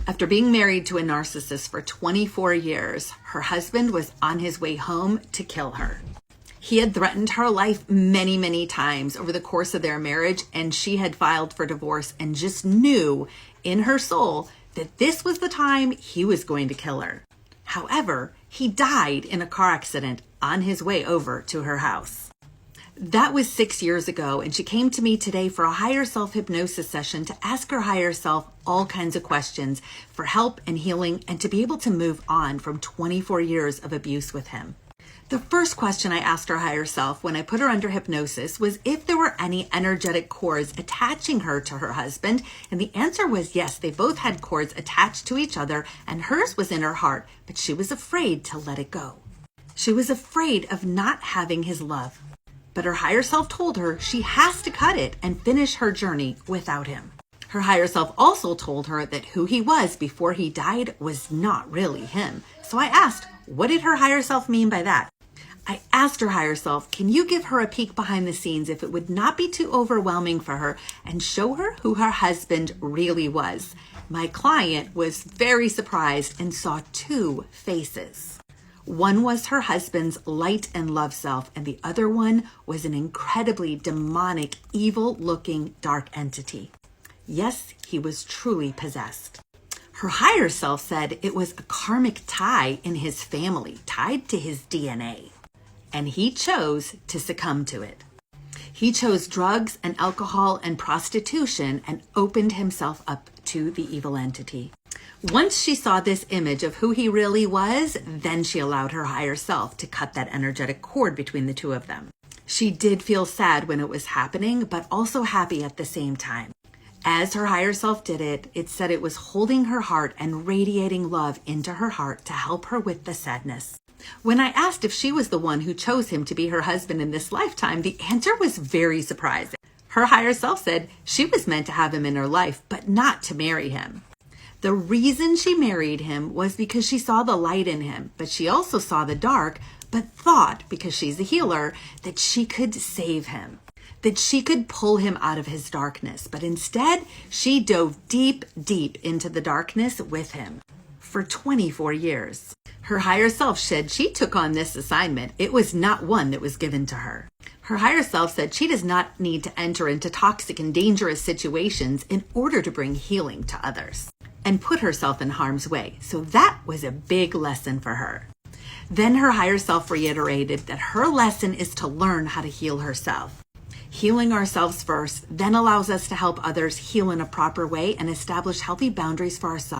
After being married to a narcissist for 24 years, her husband was on his way home to kill her. He had threatened her life many, many times over the course of their marriage, and she had filed for divorce and just knew in her soul that this was the time he was going to kill her. However, he died in a car accident on his way over to her house. That was 6 years ago, and she came to me today for a higher self hypnosis session to ask her higher self all kinds of questions for help and healing and to be able to move on from 24 years of abuse with him. The first question I asked her higher self when I put her under hypnosis was if there were any energetic cords attaching her to her husband, and the answer was yes. They both had cords attached to each other, and hers was in her heart, but she was afraid to let it go. She was afraid of not having his love. But her higher self told her she has to cut it and finish her journey without him. Her higher self also told her that who he was before he died was not really him. So I asked, what did her higher self mean by that? I asked her higher self, can you give her a peek behind the scenes if it would not be too overwhelming for her and show her who her husband really was? My client was very surprised and saw two faces. One was her husband's light and love self, and the other one was an incredibly demonic, evil-looking dark entity. Yes, he was truly possessed. Her higher self said it was a karmic tie in his family, tied to his DNA, and he chose to succumb to it. He chose drugs and alcohol and prostitution and opened himself up to the evil entity. Once she saw this image of who he really was, then she allowed her higher self to cut that energetic cord between the two of them. She did feel sad when it was happening, but also happy at the same time. As her higher self did it, it said it was holding her heart and radiating love into her heart to help her with the sadness. When I asked if she was the one who chose him to be her husband in this lifetime, the answer was very surprising. Her higher self said she was meant to have him in her life, but not to marry him. The reason she married him was because she saw the light in him, but she also saw the dark, but thought, because she's a healer, that she could save him, that she could pull him out of his darkness. But instead, she dove deep, deep into the darkness with him for 24 years. Her higher self said she took on this assignment. It was not one that was given to her. Her higher self said she does not need to enter into toxic and dangerous situations in order to bring healing to others and put herself in harm's way. So that was a big lesson for her. Then her higher self reiterated that her lesson is to learn how to heal herself. Healing ourselves first then allows us to help others heal in a proper way and establish healthy boundaries for ourselves.